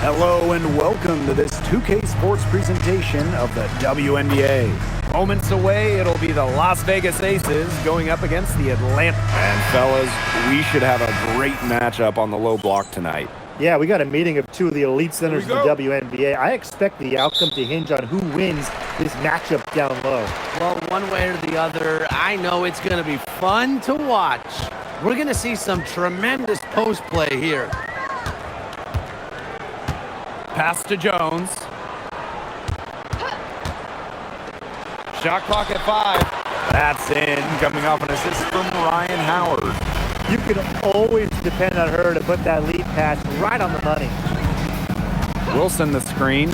Hello and welcome to this 2K Sports presentation of the WNBA. Moments away, it'll be the Las Vegas Aces going up against the Atlanta. And fellas, we should have a great matchup on the low block tonight. Yeah, we got a meeting of two of the elite centers of the WNBA. I expect the outcome to hinge on who wins this matchup down low. Well, one way or the other, I know it's going to be fun to watch. We're going to see some tremendous post play here. Pass to Jones. Shot clock at 5. That's in, coming off an assist from Ryan Howard. You can always depend on her to put that lead pass right on the money. Wilson the screen.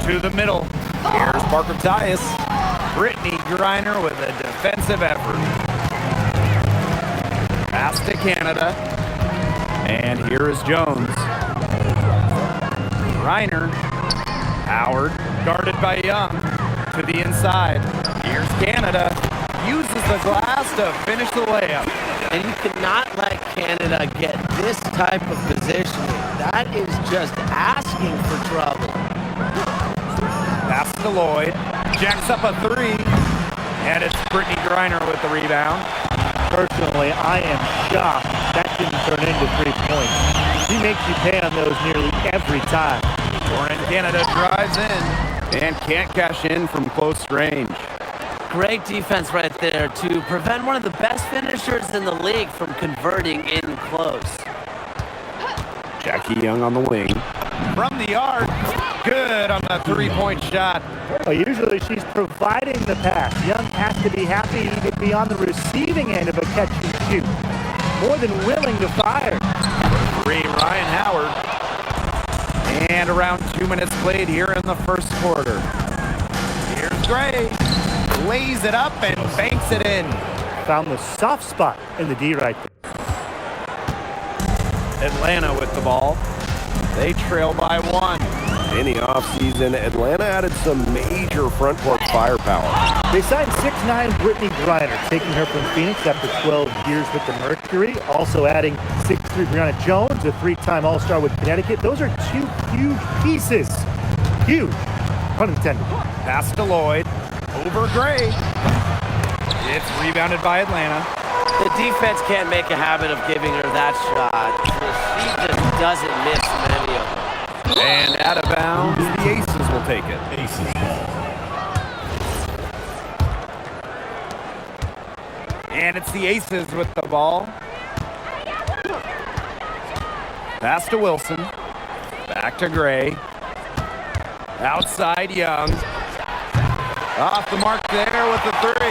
To the middle. Here's Parker Tyus. Brittany Griner with a defensive effort. Pass to Canada. And here is Jones. Griner. Howard, guarded by Young. To the inside. Here's Canada. Uses the glass to finish the layup. And you cannot let Canada get this type of positioning. That is just asking for trouble. Pass to Lloyd. Jacks up a 3. And it's Brittany Griner with the rebound. Personally, I am shocked that didn't turn into 3 points. She makes you pay on those nearly every time. Warren Canada drives in and can't cash in from close range. Great defense right there to prevent one of the best finishers in the league from converting in close. Jackie Young on the wing. From the arc, good on the 3-point shot. Well, usually she's providing the pass. Young has to be happy to be on the receiving end of a catch and shoot. More than willing to fire. 3, Ryan Howard. And around 2 minutes played here in the first quarter. Here's Gray. Lays it up and banks it in. Found the soft spot in the D right there. Atlanta with the ball. They trail by 1. In the offseason, Atlanta added some major front court firepower. They signed 6'9" Brittany Griner, taking her from Phoenix after 12 years with the Mercury. Also adding 6'3" Brianna Jones, a 3-time All-Star with Connecticut. Those are 2 huge pieces. Huge. Pun intended. Pass to Lloyd. Over Gray. It's rebounded by Atlanta. The defense can't make a habit of giving her that shot. She just doesn't miss many of them. And out of bounds, the Aces will take it. And it's the Aces with the ball. Pass to Wilson. Back to Gray. Outside Young. Off the mark there with the 3.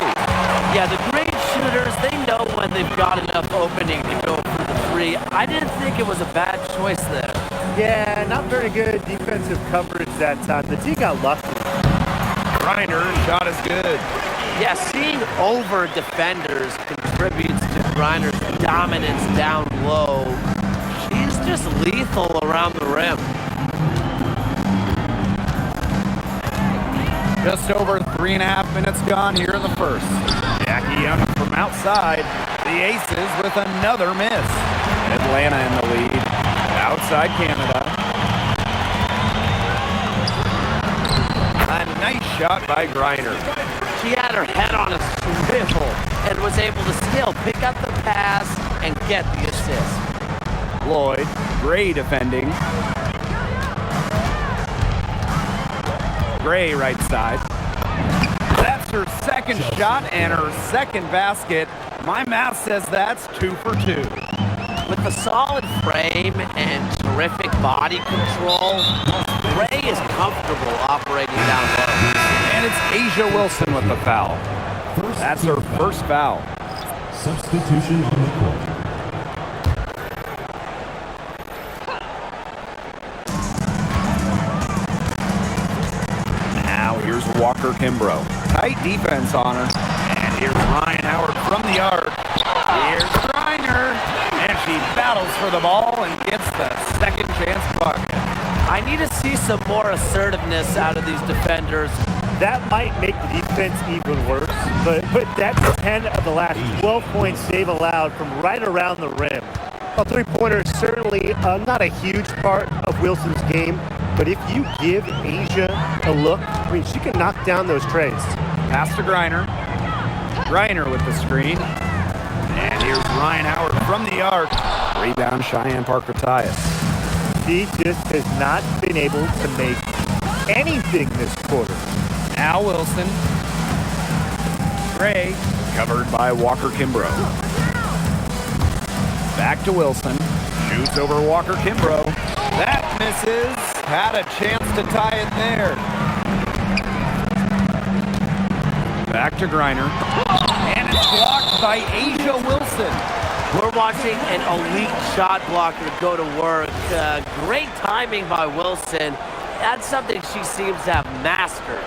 Yeah, the great shooters, they know when they've got enough opening to go for the 3. I didn't think it was a bad choice there. Yeah, not very good defensive coverage that time. The team got lucky. Griner, shot is good. Yeah, seeing over defenders contributes to Griner's dominance down low. She's just lethal around the rim. Just over 3.5 minutes gone here in the first. Jackie Young from outside. The Aces with another miss. Atlanta in the lead. Outside Canada. A nice shot by Griner. She had her head on a swivel and was able to still pick up the pass and get the assist. Lloyd, Gray defending. Gray right side. That's her second shot and her second basket. My math says that's 2 for 2. With a solid frame and terrific body control, Gray is comfortable operating down low. And it's Asia Wilson with the foul. That's her first foul. Substitution on the court. Here's Walker Kimbrough. Tight defense on her. And here's Ryan Howard from the arc. Here's Griner. And she battles for the ball and gets the second chance bucket. I need to see some more assertiveness out of these defenders. That might make the defense even worse, but that's 10 of the last 12 points they've allowed from right around the rim. A three-pointer is certainly not a huge part of Wilson's game, but if you give Asia a look, I mean, she can knock down those trays. Pass to Griner. Griner with the screen. And here's Ryan Howard from the arc. Rebound, Cheyenne Parker-Tyus. She just has not been able to make anything this quarter. Now Wilson. Gray, covered by Walker Kimbrough. Back to Wilson. Shoots over Walker Kimbrough. That misses. Had a chance to tie it there. Back to Griner. And it's blocked by Asia Wilson. We're watching an elite shot blocker go to work. Great timing by Wilson. That's something she seems to have mastered.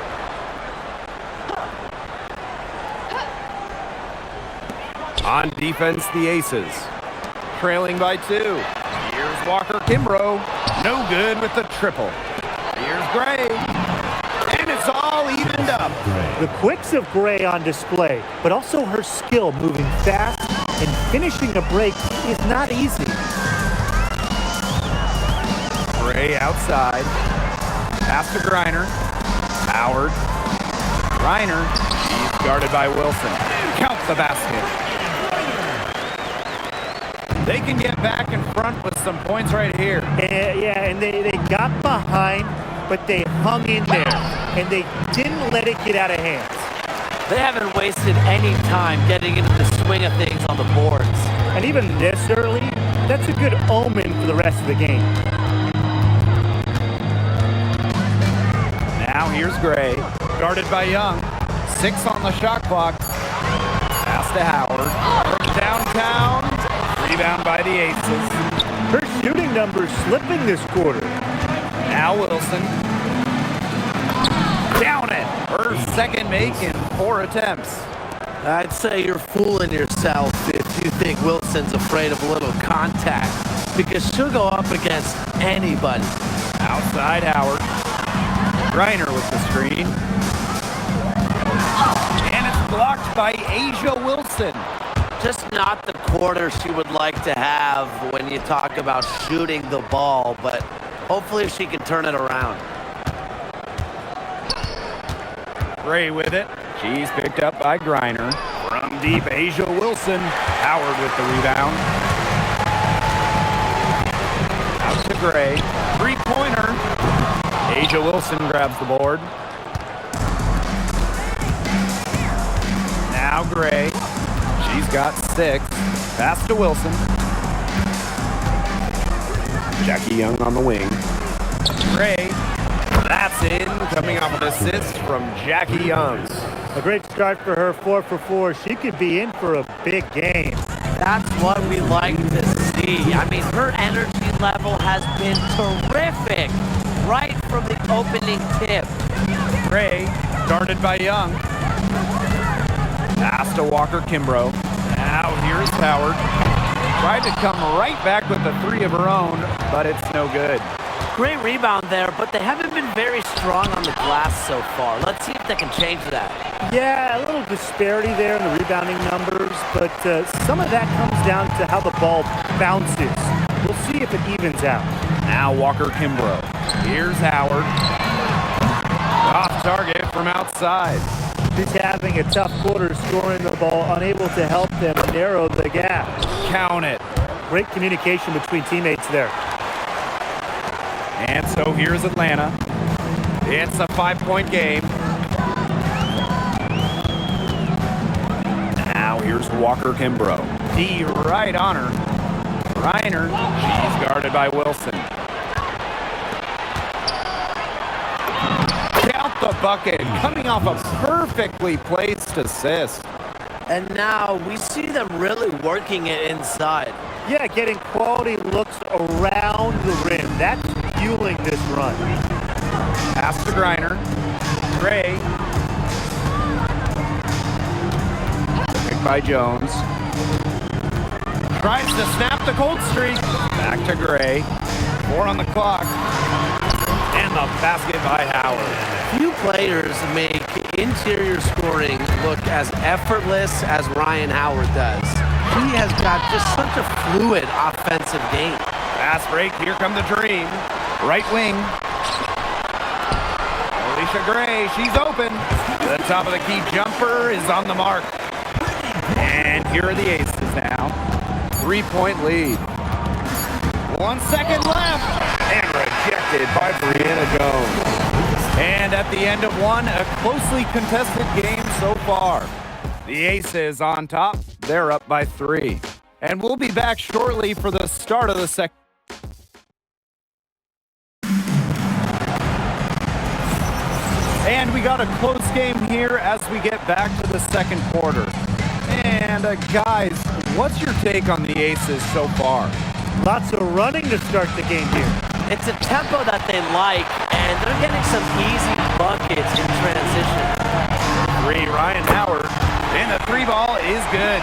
On defense, the Aces. Trailing by 2. Here's Walker Kimbrough. No good with the triple. Here's Gray. And it's all evened up. The quicks of Gray on display, but also her skill moving fast and finishing a break is not easy. Gray outside. Pass to Griner. Howard. Griner. He's guarded by Wilson. Count the basket. They can get back in front with some points right here. And they got behind, but they hung in there, and they didn't let it get out of hands. They haven't wasted any time getting into the swing of things on the boards. And even this early, that's a good omen for the rest of the game. Now here's Gray, guarded by Young. 6 on the shot clock. Pass to Howard. From downtown. Rebound by the Aces. Her shooting numbers slipping this quarter. Now Wilson. Down it. Her second make in 4 attempts. I'd say you're fooling yourself if you think Wilson's afraid of a little contact, because she'll go up against anybody. Outside Howard. Griner with the screen. And it's blocked by Asia Wilson. Just not the quarter she would like to have when you talk about shooting the ball, but hopefully she can turn it around. Gray with it. She's picked up by Griner. From deep, Asia Wilson. Howard with the rebound. Out to Gray. Three-pointer. Asia Wilson grabs the board. Now Gray. She's got 6. Pass to Wilson. Jackie Young on the wing. Gray. That's in. Coming off an assist from Jackie Young. A great start for her, 4 for 4. She could be in for a big game. That's what we like to see. I mean, her energy level has been terrific right from the opening tip. Gray, guarded by Young. Pass to Walker Kimbrough. Now here's Howard. Tried to come right back with a 3 of her own, but it's no good. Great rebound there, but they haven't been very strong on the glass so far. Let's see if they can change that. Yeah, a little disparity there in the rebounding numbers, but some of that comes down to how the ball bounces. We'll see if it evens out. Now Walker Kimbrough. Here's Howard. Off target from outside. She's having a tough quarter scoring the ball, unable to help them narrow the gap. Count it. Great communication between teammates there. And so here's Atlanta. It's a 5-point game. Now here's Walker Kimbrough. D right on her. Griner. She's guarded by Wilson. Count the bucket. Coming off a perfectly placed assist. And now we see them really working it inside. Yeah, getting quality looks around the rim. That's fueling this run. Pass to Griner. Gray. Picked by Jones. Tries to snap the cold streak. Back to Gray. 4 on the clock. And the basket by Howard. Few players make interior scoring look as effortless as Ryan Howard does. She has got just such a fluid offensive game. Fast break. Here come the Dream. Right wing. Alicia Gray. She's open. The top of the key jumper is on the mark. And here are the Aces now. 3-point lead. 1 second left. And rejected by Brianna Jones. And at the end of one, a closely contested game so far. The Aces on top. They're up by 3. And we'll be back shortly for the start of the second. And we got a close game here as we get back to the second quarter. And guys, what's your take on the Aces so far? Lots of running to start the game here. It's a tempo that they like, and they're getting some easy buckets in transition. 3, Ryan Howard, and the 3 ball is good.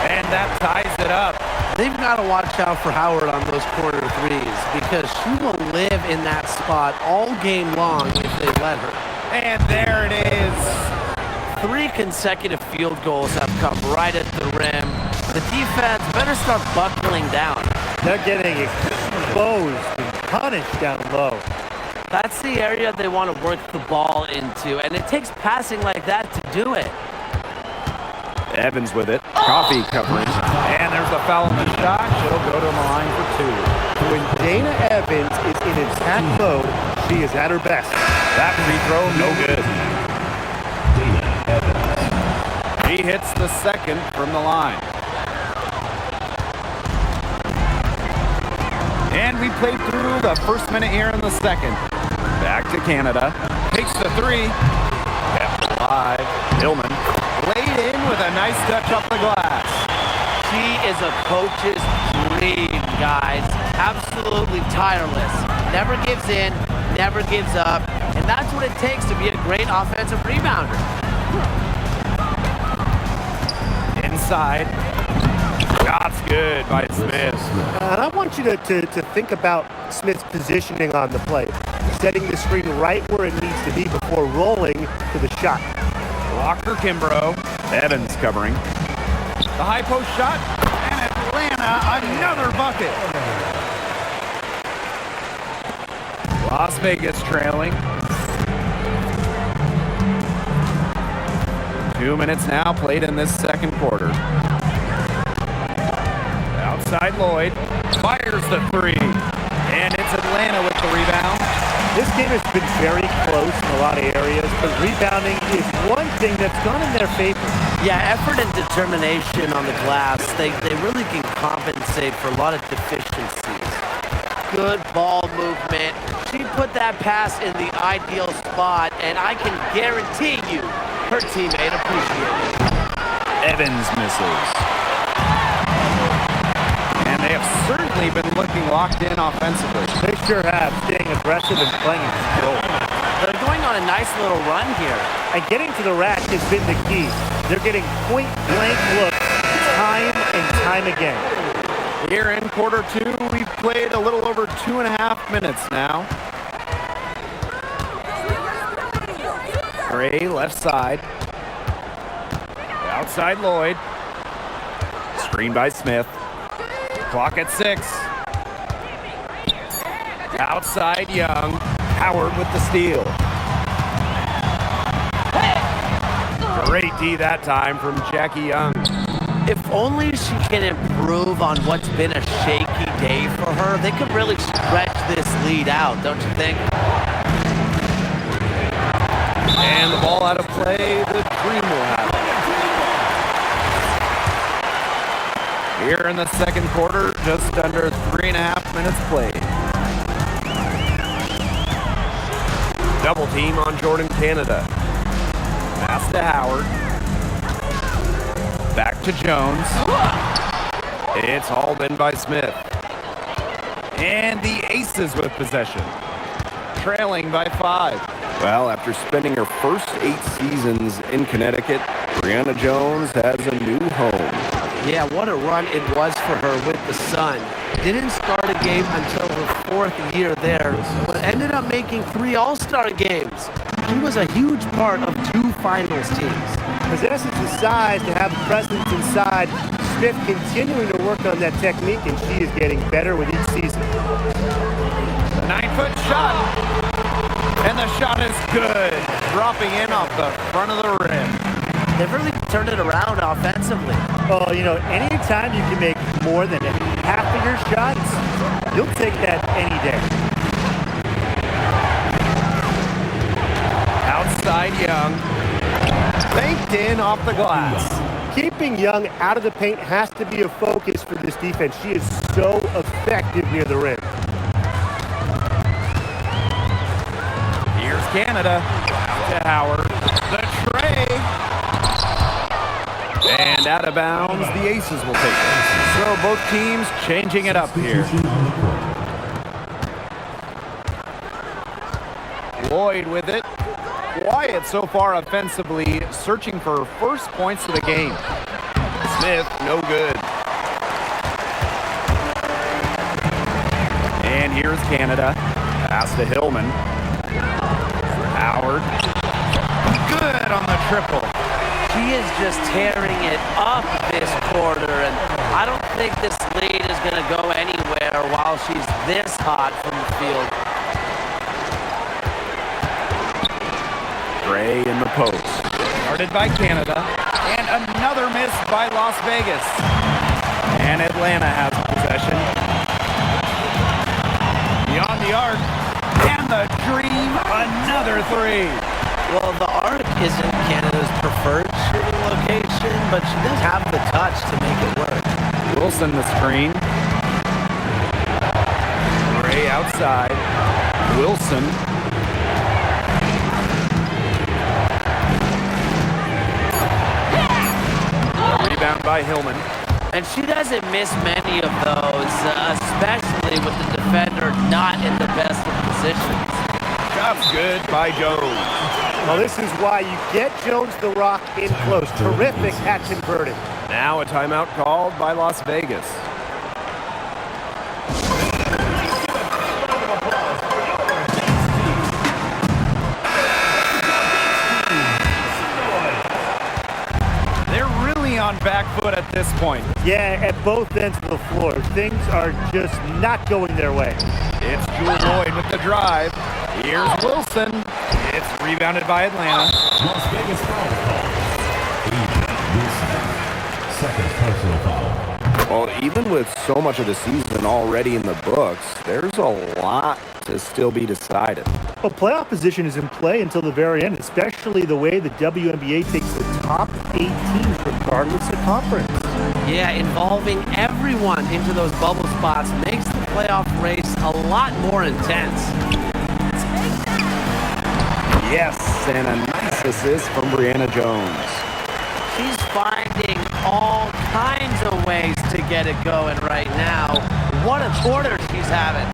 And that ties it up. They've got to watch out for Howard on those corner threes because she will live in that spot all game long if they let her. And there it is. 3 consecutive field goals have come right at the rim. The defense better start buckling down. They're getting exposed and punished down low. That's the area they want to work the ball into, and it takes passing like that to do it. Evans with it. Coffee covering. And there's the foul on the shot. She'll go to the line for 2. When Dana Evans is in attack mode, she is at her best. That free throw, no good. He hits the second from the line. And we played through the first minute here in the second. Back to Canada. Takes the 3. Kept alive. Hillman laid in with a nice touch off the glass. She is a coach's dream, guys. Absolutely tireless. Never gives in, never gives up. And that's what it takes to be a great offensive rebounder. Inside. Shot's good by Smith. And I want you to think about Smith's positioning on the play. Setting the screen right where it needs to be before rolling to the shot. Blocker Kimbrough. Evans covering. The high post shot. And Atlanta, another bucket. Las Vegas trailing. 2 minutes now played in this second quarter. Outside Lloyd. Fires the 3. And it's Atlanta with the rebound. This game has been very close in a lot of areas, but rebounding is one thing that's gone in their favor. Yeah, effort and determination on the glass, they really can compensate for a lot of deficiencies. Good ball movement. She put that pass in the ideal spot, and I can guarantee you her teammate appreciated it. Evans misses. And they have certainly been looking locked in offensively. They sure have, staying aggressive and playing in control. They're going on a nice little run here. And getting to the rack has been the key. They're getting point-blank looks time and time again. Here in quarter 2, we've played a little over 2.5 minutes now. Gray left side. Outside Lloyd. Screen by Smith. Clock at 6. Outside Young. Howard with the steal. Great D that time from Jackie Young. If only she can improve on what's been a shaky day for her, they could really stretch this lead out, don't you think? And the ball out of play, the Dream will have it. Here in the second quarter, just under 3.5 minutes played. Double team on Jordan Canada. Pass to Howard. Back to Jones. It's hauled in by Smith. And the Aces with possession. Trailing by 5. Well, after spending her first 8 seasons in Connecticut, Brianna Jones has a new home. Yeah, what a run it was for her with the Sun. Didn't start a game until her 4th year there, but ended up making 3 All-Star games. She was a huge part of 2 finals teams. Possesses the size to have a presence inside. Smith continuing to work on that technique, and she is getting better with each season. The 9-foot shot. And the shot is good. Dropping in off the front of the rim. They've really turned it around offensively. Oh, you know, anytime you can make more than half of your shots, you'll take that any day. Outside Young. Banked in off the glass. Keeping Young out of the paint has to be a focus for this defense. She is so effective near the rim. Here's Canada to Howard. The tray. And out of bounds, the Aces will take it. So both teams changing it up here. Substitution on the court. Lloyd with it. Quiet so far offensively, searching for first points of the game. Smith, no good. And here's Canada. Pass to Hillman. Howard. Good on the triple. She is just tearing it up this quarter, and I don't think this lead is going to go anywhere while she's this hot from the field. Gray in the post. Guarded by Canada. And another miss by Las Vegas. And Atlanta has possession. Beyond the arc. And the dream, another three. Well, the arc isn't Canada's preferred shooting location, but she does have the touch to make it work. Wilson the screen. Gray outside. Wilson. Rebound by Hillman. And she doesn't miss many of those, especially with the defender not in the best of positions. Shot's good by Jones. Well, this is why you get Jones the Rock in close. Terrific at converting. Now a timeout called by Las Vegas. On back foot at this point. Yeah, at both ends of the floor. Things are just not going their way. It's Jewel Lloyd with the drive. Here's Wilson. It's rebounded by Atlanta. Las Vegas foul call. Second personal foul. Well, even with so much of the season already in the books, there's a lot to still be decided. Well, playoff position is in play until the very end, especially the way the WNBA takes the top 8 teams regardless of conference. Yeah, involving everyone into those bubble spots makes the playoff race a lot more intense. Yes, and a nice assist from Brianna Jones. She's finding all kinds of ways to get it going right now. What a quarter she's having.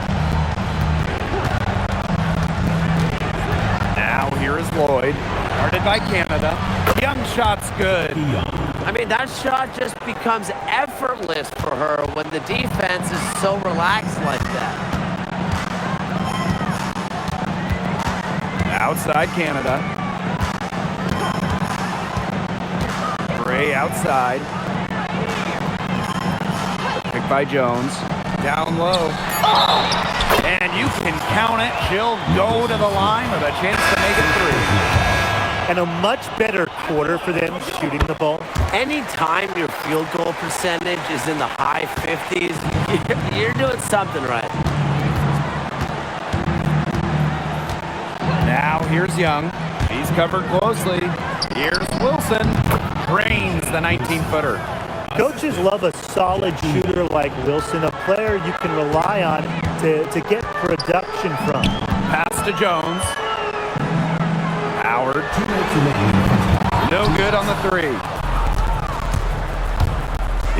Now here is Lloyd, guarded by Canada. Young shot's good. I mean, that shot just becomes effortless for her when the defense is so relaxed like that. Outside Canada. Gray outside. Picked by Jones. Down low. And you can count it. She'll go to the line with a chance to make it three. And a much better quarter for them shooting the ball. Anytime your field goal percentage is in the high 50s, you're doing something right. Now here's Young. He's covered closely. Here's Wilson. Drains the 19-footer. Coaches love a solid shooter like Wilson, a player you can rely on to get production from. Pass to Jones. Howard. No good on the three.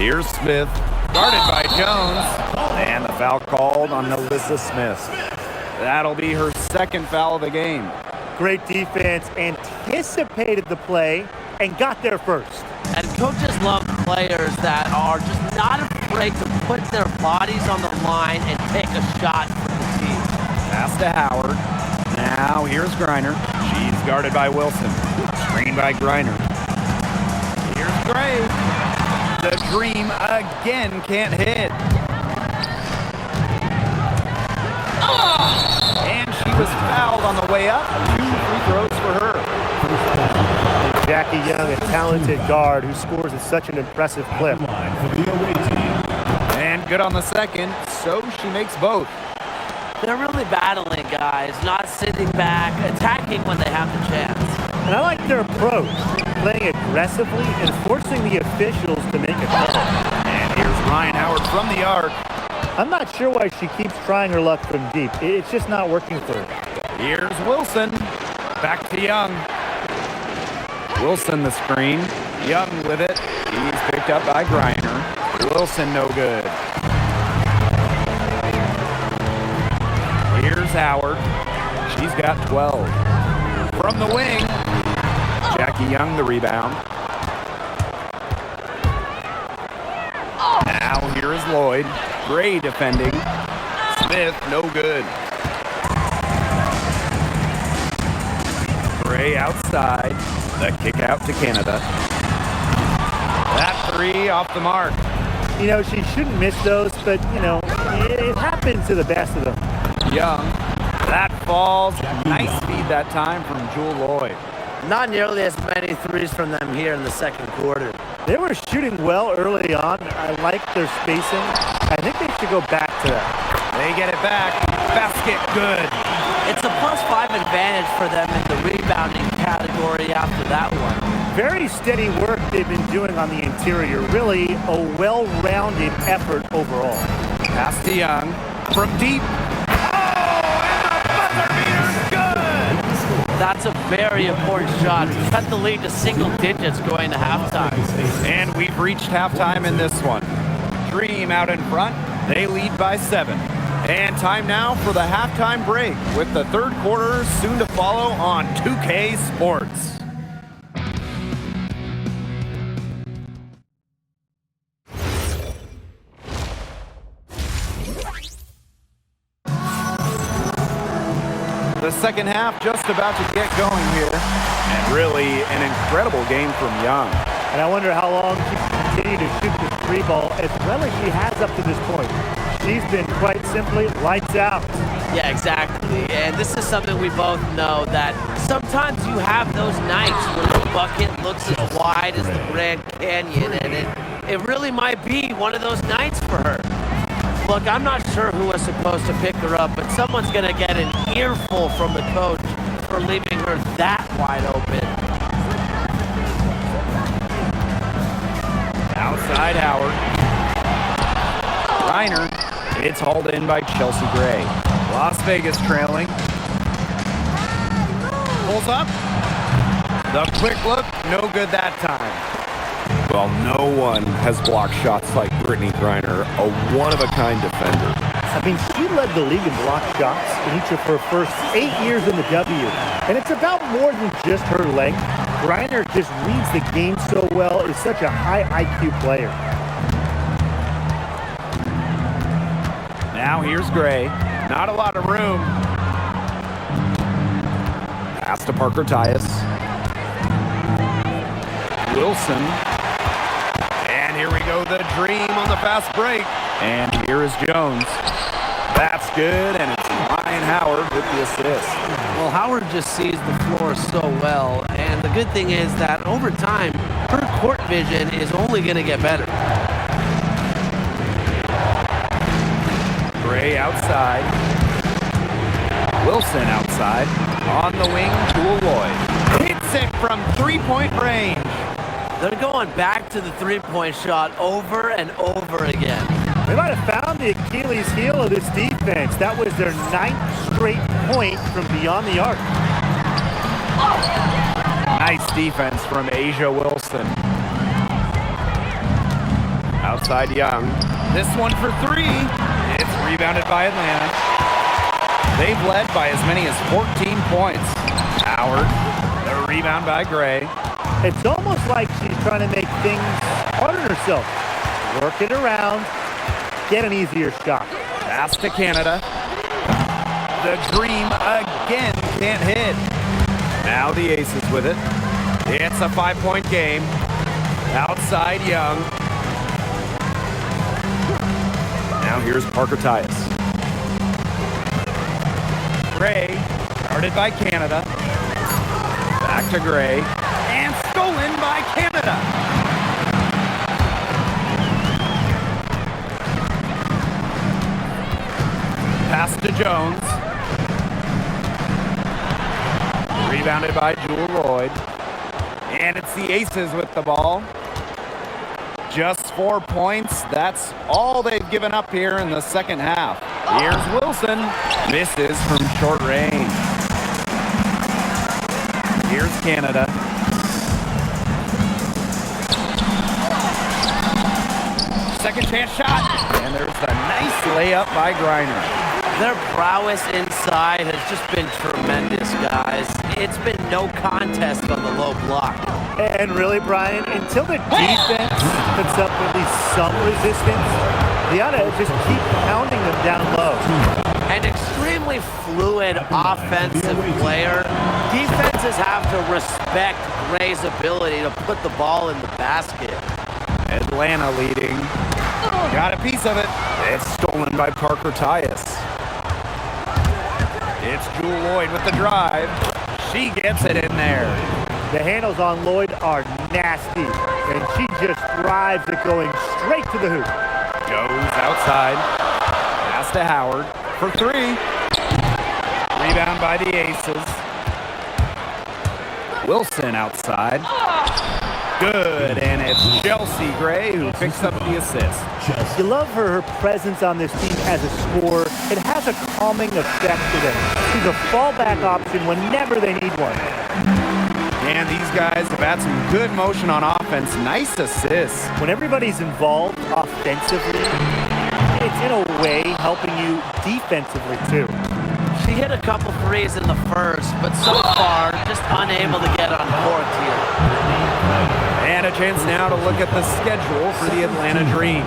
Here's Smith. Guarded by Jones. And the foul called on Alyssa Smith. That'll be her second foul of the game. Great defense, anticipated the play, and got there first. And coaches love players that are just not afraid to put their bodies on the line and take a shot for the team. Pass to Howard. Now here's Griner. She's guarded by Wilson. Screened by Griner. Here's Gray. The dream again can't hit. And she was fouled on the way up. 2 free throws for her. Jackie Young, a talented guard who scores at such an impressive clip. Line for the away team. And good on the second, so she makes both. They're really battling, guys, not sitting back, attacking when they have the chance. And I like their approach, playing aggressively and forcing the officials to make a call. And here's Ryan Howard from the arc. I'm not sure why she keeps trying her luck from deep. It's just not working for her. Here's Wilson. Back to Young. Wilson the screen. Young with it. He's picked up by Griner. Wilson no good. Here's Howard. She's got 12. From the wing, Jackie Young the rebound. Now here is Lloyd. Gray defending. Smith no good. Gray outside. The kick out to Canada. That 3 off the mark. You know, she shouldn't miss those, but, you know, it happens to the best of them. Young. That falls. Nice feed that time from Jewel Lloyd. Not nearly as many threes from them here in the second quarter. They were shooting well early on. I like their spacing. I think they should go back to that. They get it back. Basket good. It's a +5 advantage for them in the rebounding category after that one. Very steady work they've been doing on the interior. Really a well-rounded effort overall. Pass to Young. From deep. That's a very important shot to cut the lead to single digits going to halftime. And we've reached halftime in this one. Dream out in front. They lead by 7. And time now for the halftime break with the third quarter soon to follow on 2K Sports. The second half just about to get going here. And really an incredible game from Young. And I wonder how long she can continue to shoot the 3 ball as well as she has up to this point. She's been quite simply lights out. Yeah, exactly. And this is something we both know, that sometimes you have those nights where the bucket looks as wide as the Grand Canyon, and it really might be one of those nights for her. Look, I'm not sure who was supposed to pick her up, but someone's going to get an earful from the coach for leaving her that wide open. Outside Howard. Reiner. It's hauled in by Chelsea Gray. Las Vegas trailing. Pulls up. The quick look, no good that time. Well, no one has blocked shots like Brittany Griner, a one-of-a-kind defender. I mean, she led the league in block shots in each of her first 8 years in the W. And it's about more than just her length. Griner just reads the game so well, is such a high IQ player. Now here's Gray. Not a lot of room. Pass to Parker Tyus. Wilson. And here we go, the dream on the fast break. And here is Jones. That's good, and it's Ryan Howard with the assist. Well, Howard just sees the floor so well, and the good thing is that over time, her court vision is only going to get better. Gray outside. Wilson outside. On the wing, Jewel Lloyd. Hits it from three-point range. They're going back to the three-point shot over and over again. They might have found the Achilles heel of this defense. That was their 9th straight point from beyond the arc. Nice defense from Asia Wilson. Outside Young. This one for 3. It's rebounded by Atlanta. They've led by as many as 14 points. Howard, the rebound by Gray. It's almost like she's trying to make things hard on herself. Work it around, get an easier shot. Pass to Canada. The dream again can't hit. Now the Aces with it. It's a 5-point game. Outside Young. Now here's Parker Tyus. Gray, guarded by Canada. Back to Gray, and stolen by Canada. Pass to Jones. Rebounded by Jewel Lloyd. And it's the Aces with the ball. Just 4 points. That's all they've given up here in the second half. Here's Wilson. Misses from short range. Here's Canada. Second chance shot. And there's a nice layup by Griner. Their prowess inside has just been tremendous, guys. It's been no contest on the low block. And really, Brian, until the defense puts up at least some resistance, they ought to just keep pounding them down low. An extremely fluid offensive player. Defenses have to respect Gray's ability to put the ball in the basket. Atlanta leading. Got a piece of it. It's stolen by Parker Tyus. It's Jewel Lloyd with the drive. She gets it in there. The handles on Lloyd are nasty, and she just thrives at going straight to the hoop. Goes outside. Pass to Howard for three. Rebound by the Aces. Wilson outside. Good, and it's Chelsea Gray who picks up the assist. You love her presence on this team as a scorer. It has a calming effect to them. She's a fallback option whenever they need one. And these guys have had some good motion on offense. Nice assists. When everybody's involved offensively, it's in a way helping you defensively too. She hit a couple threes in the first, but so far just unable to get on court here. And a chance now to look at the schedule for the Atlanta Dream.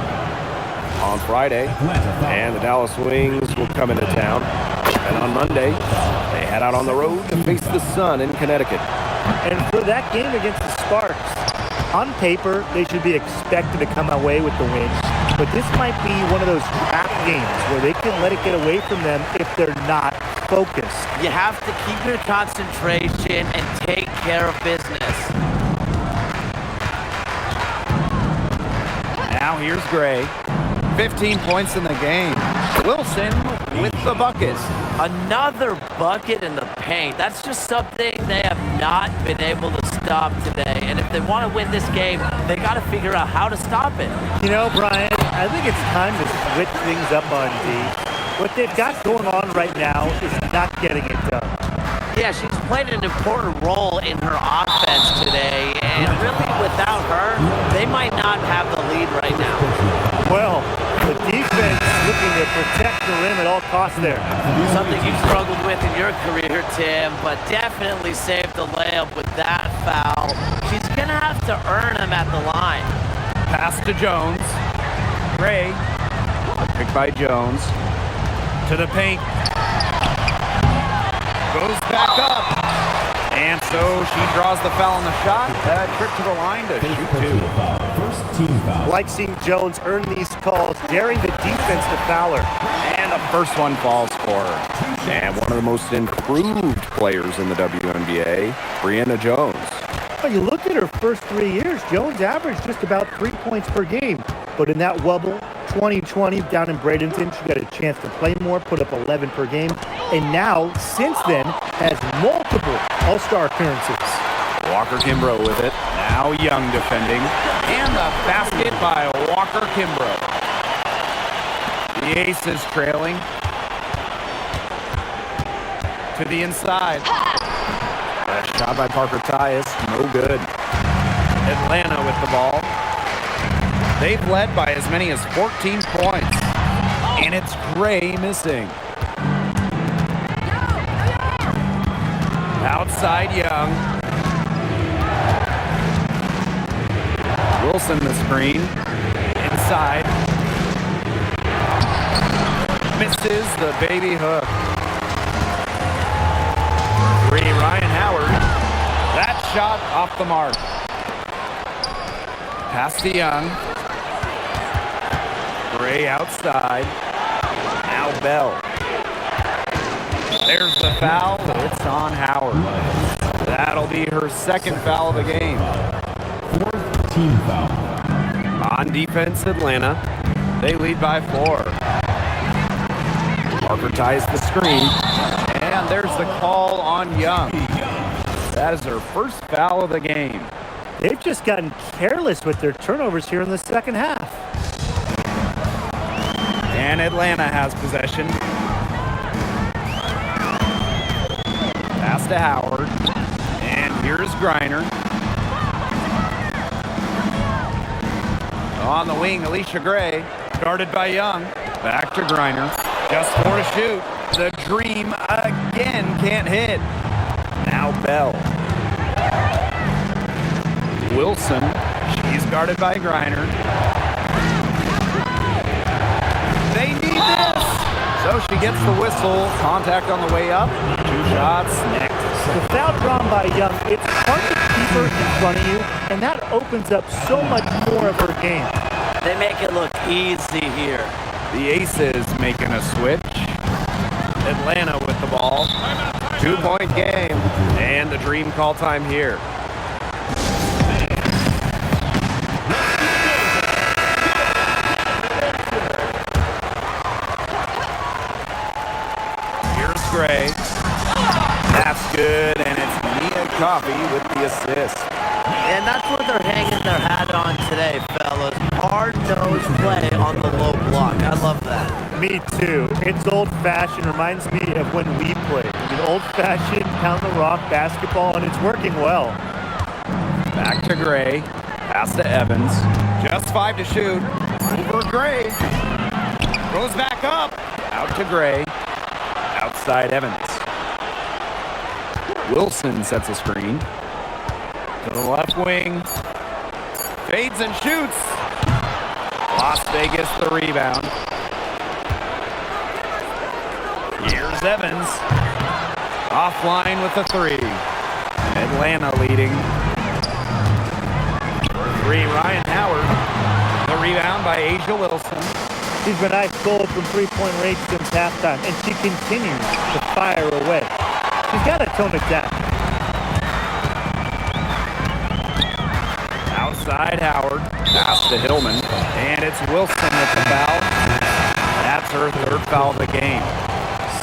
On Friday, and the Dallas Wings will come into town. And on Monday, they head out on the road to face the Sun in Connecticut. And for that game against the Sparks, on paper, they should be expected to come away with the win. But this might be one of those trap games where they can let it get away from them if they're not focused. You have to keep your concentration and take care of business. Now here's Gray. 15 points in the game. Wilson with the bucket. Another bucket in the paint. That's just something they have not been able to stop today. And if they want to win this game, they got to figure out how to stop it. You know, Brian, I think it's time to switch things up on D. What they've got going on right now is not getting it done. Yeah, she's played an important role in her offense today. And really, without her, they might not have the lead right now. Well, the defense looking to protect the rim at all costs there. Something you've struggled with in your career, Tim, but definitely saved the layup with that foul. She's going to have to earn him at the line. Pass to Jones. Gray. Picked by Jones. To the paint. Goes back up. And so she draws the foul on the shot. Trip to the line to shoot two. First team foul. Like seeing Jones earn these calls, daring the defense to foul her. And the first one falls for her. And one of the most improved players in the WNBA, Brianna Jones. Well, you look at her first 3 years, Jones averaged just about 3 points per game. But in that wobble, 2020 down in Bradenton, she got a chance to play more, put up 11 per game. And now, since then, has multiple All-Star appearances. Walker Kimbrough with it. Now Young defending. And the basket by Walker Kimbrough. The Aces trailing. To the inside. That shot by Parker Tyus, no good. Atlanta with the ball. They've led by as many as 14 points. And it's Gray missing. Outside Young. Wilson the screen. Inside. Misses the baby hook. Ryan Howard. That shot off the mark. Pass to Young. Gray outside. Now Bell. There's the foul. It's on Howard. That'll be her second foul of the game. Fourth team foul. On defense, Atlanta. They lead by 4. Parker ties the screen. And there's the call on Young. That is her first foul of the game. They've just gotten careless with their turnovers here in the second half. And Atlanta has possession. Pass to Howard. And here's Griner. On the wing, Alicia Gray. Guarded by Young. Back to Griner. Just 4 to shoot. The Dream again can't hit. Now Bell. Wilson. She's guarded by Griner. They need this. So she gets the whistle. Contact on the way up. 2 shots next. The foul drawn by Young, it's hard to keep her in front of you, and that opens up so much more of her game. They make it look easy here. The Aces making a switch. Atlanta with the ball. 2-point game. And the Dream call time here. Here's Gray. That's good, and it's Mia Coffey with the assist. And that's what they're hanging their hat on today, fellas. Hard-nosed play on the low block. I love that. Me too. It's old-fashioned. Reminds me of when we played. I mean, old-fashioned pound-the-rock basketball, and it's working well. Back to Gray. Pass to Evans. Just 5 to shoot. Over Gray. Goes back up. Out to Gray. Outside Evans. Wilson sets a screen. To the left wing. Fades and shoots. Las Vegas the rebound. Here's Evans. Offline with the 3. Atlanta leading. For 3, Ryan Howard. The rebound by Asia Wilson. She's been ice cold from three-point range since halftime, and she continues to fire away. She's got a tone of depth. Outside Howard. Pass to Hillman. And it's Wilson with the foul. That's her 3rd foul of the game.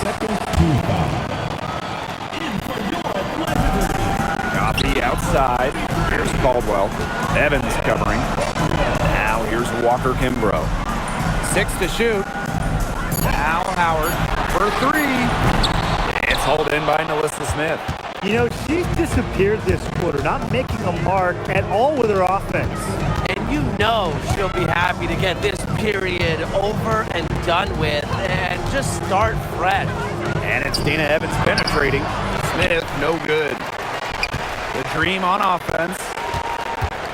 Second team foul. Coffey outside. Here's Caldwell. Evans covering. Now here's Walker Kimbrough. 6 to shoot. Now Howard for 3. It's hauled in by Nalissa Smith. You know, she's disappeared this quarter, not making a mark at all with her offense. And you know she'll be happy to get this period over and done with and just start fresh. And it's Dana Evans penetrating. Smith, no good. The Dream on offense.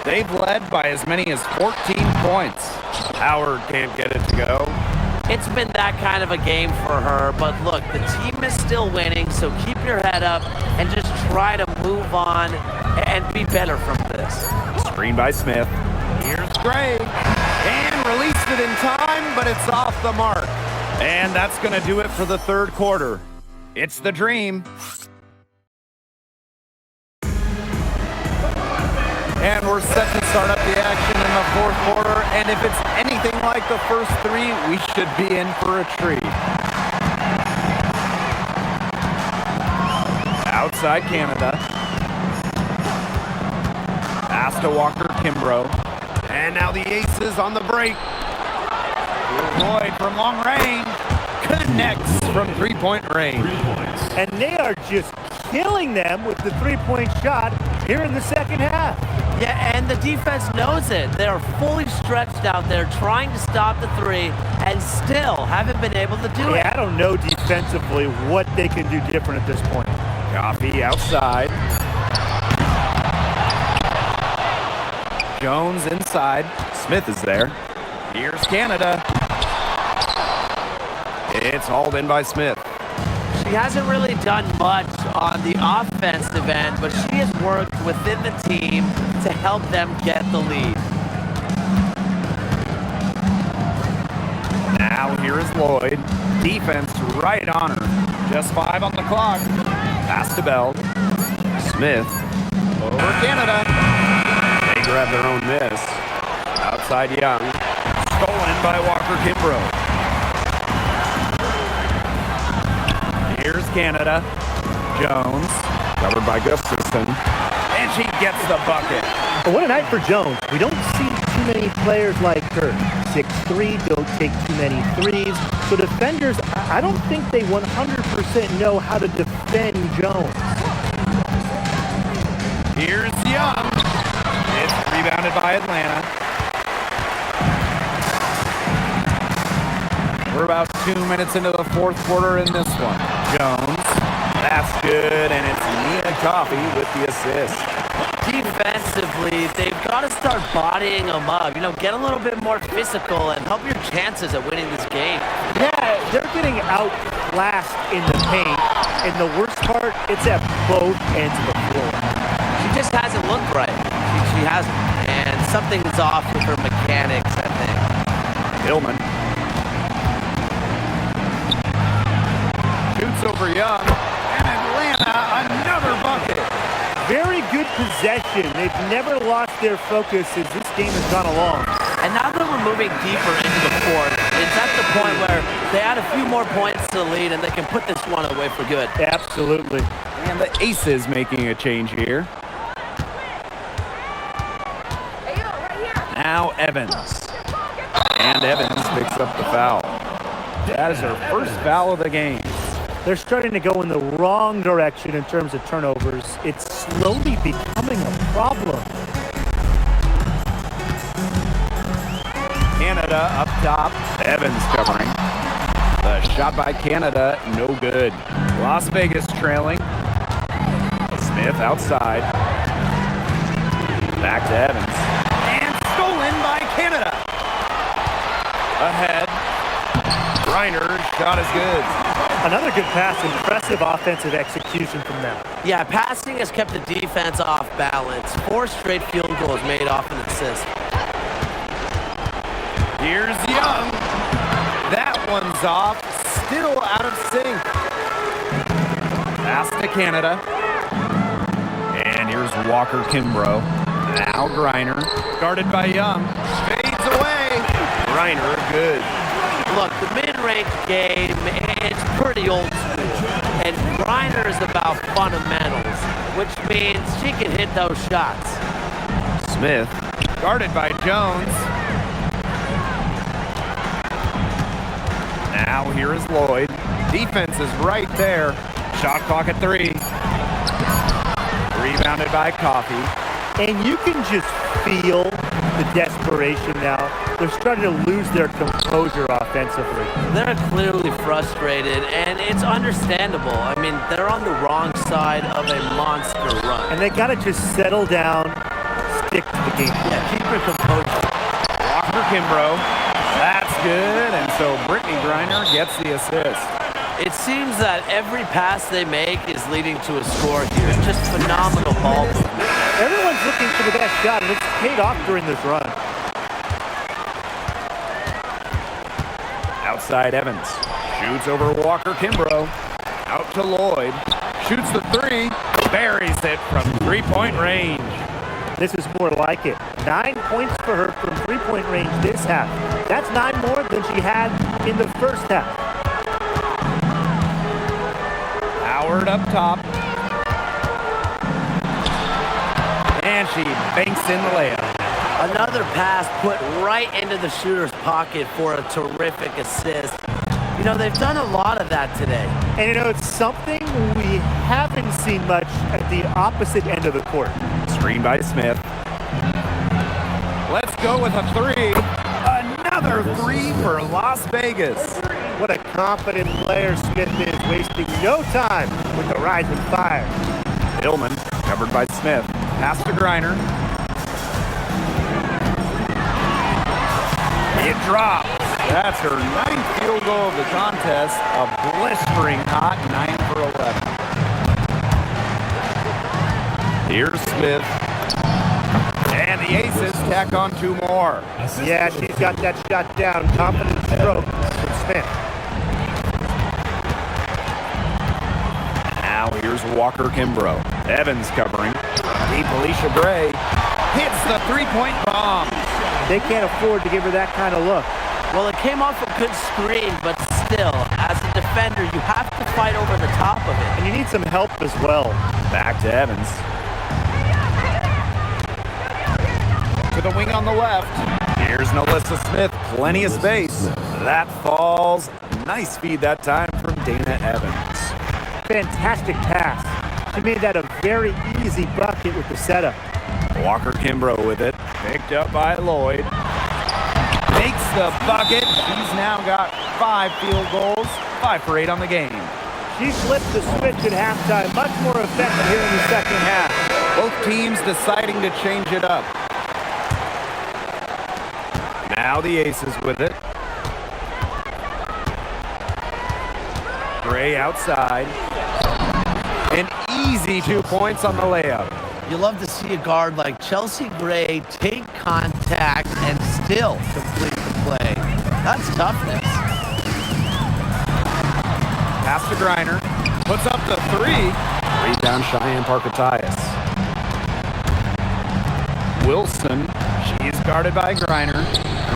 They've led by as many as 14 points. Howard can't get it to go. It's been that kind of a game for her, but look, the team is still winning, so keep your head up and just try to move on and be better from this. Screen by Smith. Here's Gray. And released it in time, but it's off the mark. And that's going to do it for the 3rd quarter. It's the Dream. And we're set to start up the action in the 4th quarter. And if it's anything like the first 3, we should be in for a treat. Outside Canada. Pass to Walker Kimbrough. And now the Aces on the break. Lloyd from long range. Connects from 3-point range. 3 points. And they are just killing them with the 3-point shot here in the second half. Yeah, and the defense knows it. They're fully stretched out there trying to stop the 3 and still haven't been able to do it. I don't know defensively what they can do different at this point. Coffey outside. Jones inside. Smith is there. Here's Canada. It's hauled in by Smith. She hasn't really done much on the offensive end, but she has worked within the team to help them get the lead. Now here is Lloyd. Defense right on her. Just 5 on the clock. Pass to Bell. Smith. Over Canada. They grab their own miss. Outside Young. Stolen by Walker Kimbrough. Here's Canada. Jones. Covered by Gustafson. And she gets the bucket. But what a night for Jones. We don't see too many players like her. 6'3", don't take too many threes. So defenders, I don't think they 100% know how to defend Jones. Here's Young. It's rebounded by Atlanta. We're about 2 minutes into the fourth quarter in this one. Jones. That's good, and it's Nia Coffey with the assist. Defensively, they've got to start bodying them up. You know, get a little bit more physical and help your chances at winning this game. Yeah, they're getting outclassed in the paint. And the worst part, it's at both ends of the floor. She just hasn't looked right. She hasn't. And something's off with her mechanics, I think. Hillman. Shoots over Young. And Atlanta, another bucket. Very good possession. They've never lost their focus as this game has gone along. And now that we're moving deeper into the fourth, it's at the point where they add a few more points to the lead and they can put this one away for good. Absolutely. And the Aces making a change here. Now Evans. And Evans picks up the foul. That is her first foul of the game. They're starting to go in the wrong direction in terms of turnovers. It's slowly becoming a problem. Canada up top. Evans covering. The shot by Canada, no good. Las Vegas trailing. Smith outside. Back to Evans. And stolen by Canada. Ahead. Reiner, shot is good. Another good pass, impressive offensive execution from them. Yeah, passing has kept the defense off balance. 4 straight field goals made off an assist. Here's Young. That one's off. Still out of sync. Pass to Canada. And here's Walker Kimbrough. Now Griner. Guarded by Young. Fades away. Griner, good. Look, the mid-range game, it's pretty old school. And Griner is about fundamentals, which means she can hit those shots. Smith. Guarded by Jones. Now here is Lloyd. Defense is right there. Shot clock at 3. Rebounded by Coffey. And you can just feel the desperation now. They're starting to lose their composure offensively. They're clearly frustrated, and it's understandable. I mean, they're on the wrong side of a monster run. And they got to just settle down, stick to the game. Yeah, keep your composure. Walker Kimbrough. That's good. And so Brittany Griner gets the assist. It seems that every pass they make is leading to a score here. Just phenomenal ball movement. Everyone's looking for the best shot, and it's paid off during this run. Outside Evans. Shoots over Walker Kimbrough. Out to Lloyd. Shoots the 3. Buries it from 3-point range. This is more like it. 9 points for her from 3-point range this half. That's 9 more than she had in the first half. Howard up top. And she banks in the layup. Another pass put right into the shooter's pocket for a terrific assist. You know, they've done a lot of that today. And you know, it's something we haven't seen much at the opposite end of the court. Screen by Smith. Let's go with a 3. Another 3 for Las Vegas. What a confident player Smith is, wasting no time with the rising fire. Hillman covered by Smith. Pass to Griner. It drops. That's her 9th field goal of the contest. A blistering hot 9 for 11. Here's Smith. And the Aces tack on 2 more. Yeah, she's got that shot down. Confident stroke. Walker Kimbrough. Evans covering. Deep Alicia Gray. Hits the three-point bomb. They can't afford to give her that kind of look. Well, it came off a good screen, but still, as a defender, you have to fight over the top of it. And you need some help as well. Back to Evans. To the wing on the left. Here's Nalissa Smith. Plenty of space. That falls. Nice feed that time from Dana Evans. Fantastic pass. She made that a very easy bucket with the setup. Walker Kimbrough with it. Picked up by Lloyd. Makes the bucket. She's now got 5 field goals. 5 for 8 on the game. She flipped the switch at halftime. Much more effective here in the second half. Both teams deciding to change it up. Now the Aces with it. Gray outside. An easy 2 points on the layup. You love to see a guard like Chelsea Gray take contact and still complete the play. That's toughness. Pass to Griner. Puts up the 3. Rebound Cheyenne Parkatias. Wilson. She's guarded by Griner.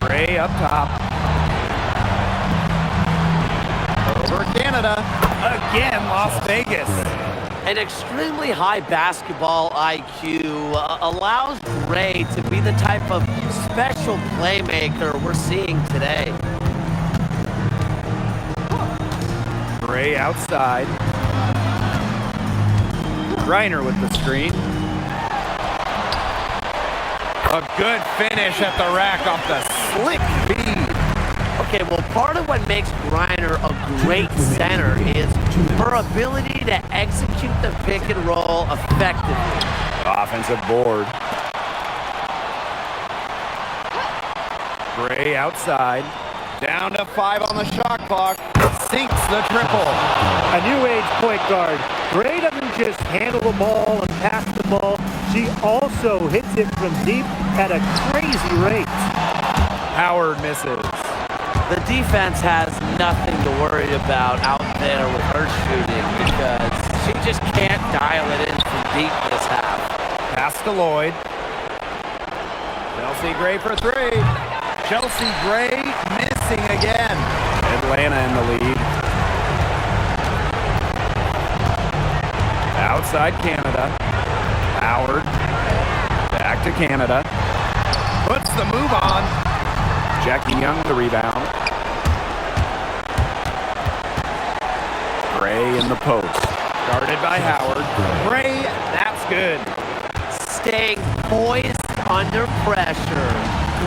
Gray up top. Over Canada. Again, Las Vegas. An extremely high basketball IQ allows Gray to be the type of special playmaker we're seeing today. Gray outside. Griner with the screen. A good finish at the rack off the slick feed. Okay, well, part of what makes Griner a great center is her ability to execute the pick and roll effectively. Offensive board. Gray outside. Down to 5 on the shot clock. Sinks the triple. A new age point guard. Gray doesn't just handle the ball and pass the ball. She also hits it from deep at a crazy rate. Howard misses. The defense has nothing to worry about out there with her shooting because she just can't dial it in from deep this half. Pass to Lloyd. Chelsea Gray for 3. Chelsea Gray missing again. Atlanta in the lead. Outside Canada. Howard. Back to Canada. Puts the move on. Jackie Young the rebound. Gray in the post. Guarded by Howard. Gray, that's good. Staying poised under pressure.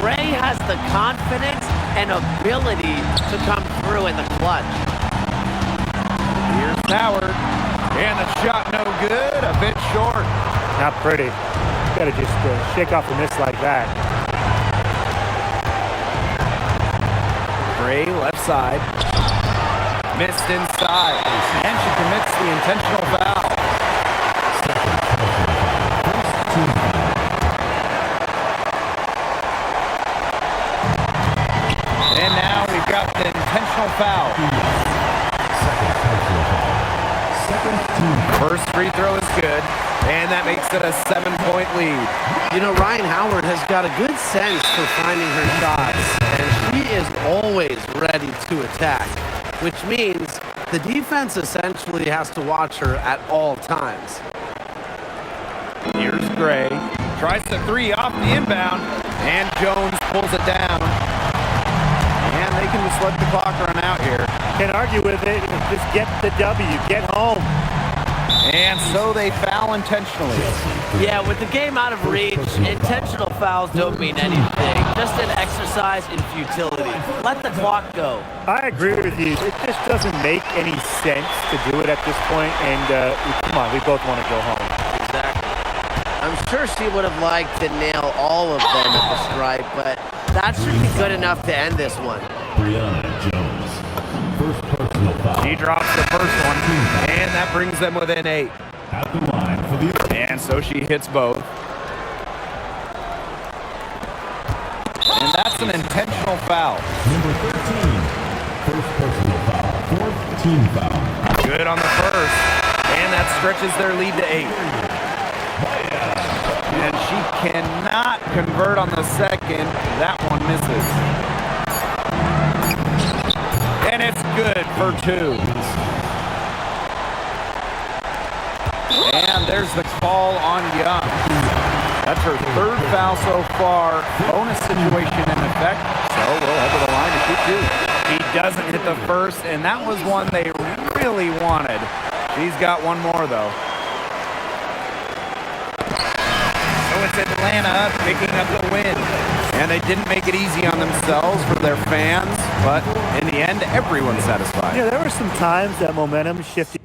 Gray has the confidence and ability to come through in the clutch. Here's Howard. And the shot no good, a bit short. Not pretty. Got to just shake off the miss like that. Gray left side. Missed inside. And she commits the intentional foul. And now we've got the intentional foul. First free throw is good, and that makes it a 7-point lead. You know, Ryan Howard has got a good sense for finding her shots, and she is always ready to attack, which means the defense essentially has to watch her at all times. Here's Gray. Tries the 3 off the inbound, and Jones pulls it down. And they can just let the clock run out here. Can't argue with it. Just get the W. Get home. And so they foul intentionally. Yeah, with the game out of reach, intentional fouls don't mean anything. Just an exercise in futility. Let the clock go. I agree with you. It just doesn't make any sense to do it at this point. And come on, we both want to go home. Exactly. I'm sure she would have liked to nail all of them at the stripe, but that should be good enough to end this one. Brianna Jones. First personal foul. She drops the first one, and that brings them within 8. At the line for the... And so she hits both. And that's an intentional foul. Number 13. First personal foul. Fourth team foul. Good on the first. And That stretches their lead to 8. And she cannot convert on the second. That one misses. And it's good for 2. And there's the call on Young. That's her 3rd foul so far. Bonus situation in effect. So we'll head to the line to shoot 2. He doesn't hit the first, and that was one they really wanted. She's got one more, though. So it's Atlanta picking up the win. And they didn't make it easy on themselves for their fans, but in the end, everyone's satisfied. Yeah, there were some times that momentum shifted.